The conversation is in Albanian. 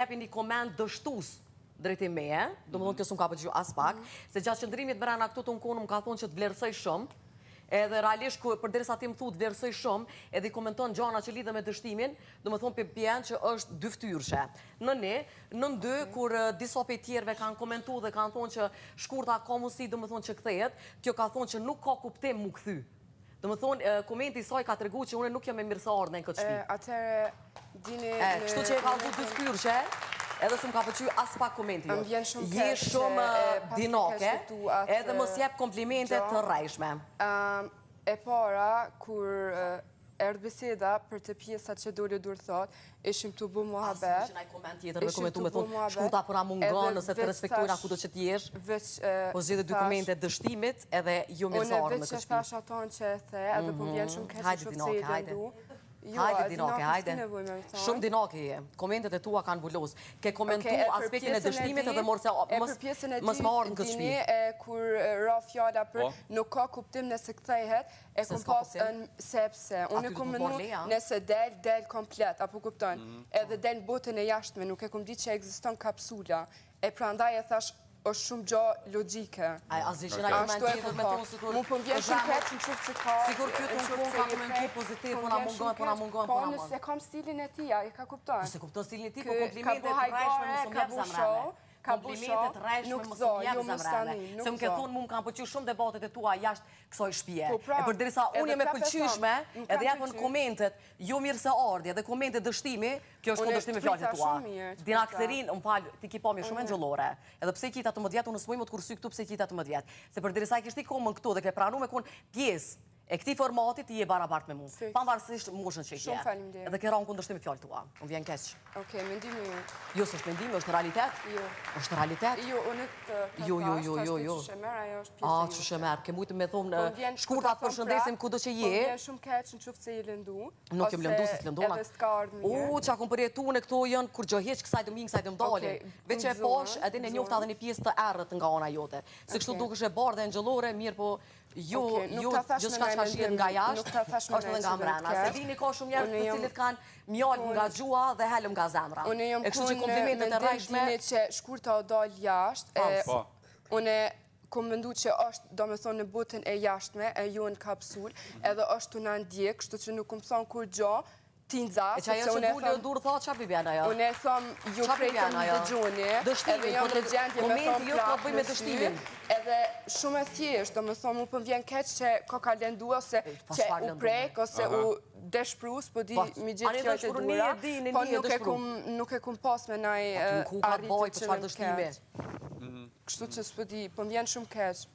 jepi një komend dështus drejtim meje, do më thonë kjo s'm ka përgju as pak, se gjatë qëndrimit brenda këtu të unë më ka thonë që të vlerësoj shumë, edhe realisht përderisa ti më thu të vlerësoj shumë, edhe i komenton gjana që lidhe me dështimin, do më thonë për pjenë që është dyftyrshe. Në dy, kur disa për tjerve kanë komentu dhe kanë thonë që shkurta ka mundësi, do më thonë që kthehet, kjo ka thonë që nuk ka kuptim mu kthy. Do më thonë, komenti saj ka të regu që une nuk jam e mirësardhë në këtë shtëpi. Atëre, dini... Kështu që e ka thonë dyftyrshe, edhe s'm ka përqy as pak komenti jo. Je shumë dinake, edhe mos jep komplimente të rrejshme. E para, kur erdhë biseda për të pjesat që dole dur thot, ishim të bu muhabet. Asë që naj koment tjetër me komentu me thonë, shkuta për a mungon, nëse të respektojnë ku do që t'jesh, po zhjede dy komente dështimit edhe jo mirësarë në këshpi. Unë veç e thash aton që e the, edhe po vjen shumë kesh që të se i dëndu. Hajde dinake, hajde. Shumë dinake je. Komentet e tua kanë vullos. Ke komentu aspektin e dështimit edhe mos më ardhë në këtë shpi. Kur ra fjalla për nuk ka kuptim nëse kthehet, e kom pas sepse. Unë e kom menu nëse del komplet, apo kupton. Edhe del botën e jashtme, nuk e kom di që eksiston kapsula. E pra ndaj e thash, është shumë gjo logike. Asë që nga koment tjetër me tonë sikur... Mu për vjen shumë keq në qëfë që ka... Sikur kjo të në punë ka komentu pozitiv, po na mungon. Po nëse kam stilin e tia, i ka kupton. Nëse kupton stilin e ti, po komplimentet rrejshme mësëm jep zamrane. Komplimentet rrejshme mësëm jep zamrane. Se më ke thonë mu më kam pëlqy shumë debatet e tua jashtë kësoj shpije. E përderisa unë jem e pëlqyshme, edhe japën komentet, jo mirë se ardhje, dhe komentet dështimi, kjo është kundërshtimi fjalët e tua. Dina Ktherin, më falë, ti ki pami shumë e ngjëllore. Edhe pse i kita të më djetë, unë s'moj më të kursy këtu pse i kita të më djetë. Se përderisa i kishti komën këtu dhe ke pranu me konë pjesë e këti formatit i e barabart me mu. Pavarësisht moshën që i kje. Edhe ke ranë kundërshtim e fjallë tua. Unë vjen keq. Okej, mendimi ju. Jo, s'është mendimi, është realitet? Jo. është realitet? Jo, unë të Jo. që shemer, ajo është pjesë që shemer, ke mujtë me thonë shkurtat përshëndesim kudo që je. Po vjen shumë keq në qëftë se i lëndu. Nuk jem lëndu, se s'lëndona. Edhe s'ka ardhë mirë. Qa kom përjetu në këto jënë, kur gjoheq kësaj të minë, kësaj të mdalin. Veç e posh, edhe në njofta dhe një pjesë të errët nga ona jote. Se kështu dukesh e bardhe e ngjëllore, mirë po jo gjithçka që ka shihet nga jashtë, është edhe nga mbrana. Se dini ka shumë njerëz të cilët kanë mjalë nga gjua dhe helëm nga zemra. E kështu që komplimentet e rrejshme... Unë që shkurta o dal jashtë, unë kom mendu që është, do me thonë, në botën e jashtme, e ju në kapsul, edhe është të në ndjek, kështu që nuk kom thonë kur gjo, ti nëza, e që ajo që dullë durë thot, qa përbjen ajo? Unë e thëmë, ju prejtëm në dëgjoni, edhe jam në gjendje me thonë plakë edhe shumë e thjesht, do me thonë, mu përvjen keq që ka lëndu, ose që u prejk, ose u deshprus, po di mi gjithë kjo që dura, po nuk e kum pas me naj arritë që në keq. Kështu që s'po di, përvjen shumë keq.